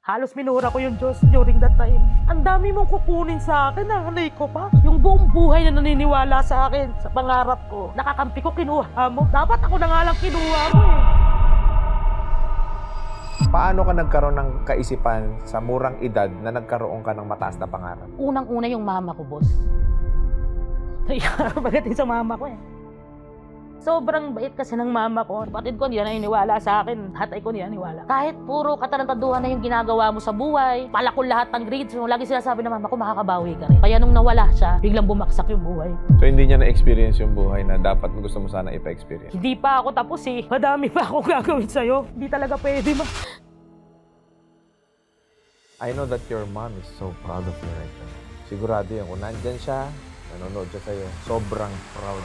Halos minura ko yung Diyos during that time. Ang dami mong kukunin sa akin, nanay ko pa. Yung buong buhay na naniniwala sa akin, sa pangarap ko. Nakakampi ko, kinuha mo. Dapat ako na nga lang kinuha mo eh. Paano ka nagkaroon ng kaisipan sa murang edad na nagkaroon ka ng mataas na pangarap? Unang-una yung mama ko, boss. Pagdating sa mama ko eh. Sobrang bait kasi ng mama ko. Kapatid ko, hindi na naniniwala sa akin. Hatay ko, hindi na naniniwala. Kahit puro katarantaduhan na yung ginagawa mo sa buhay, palakol lahat ng grades mo, lagi sinasabi ng mama ko, makakabawi ka rin. Kaya nung nawala siya, biglang bumaksak yung buhay. So hindi niya na-experience yung buhay na dapat gusto mo sana ipa-experience? Hindi pa ako tapos eh. Madami pa ako gagawin sa'yo. Hindi talaga pwede ma. I know that your mom is so proud of you right now. Sigurado yun, kung nandyan siya, nanonood siya sa'yo, sobrang proud.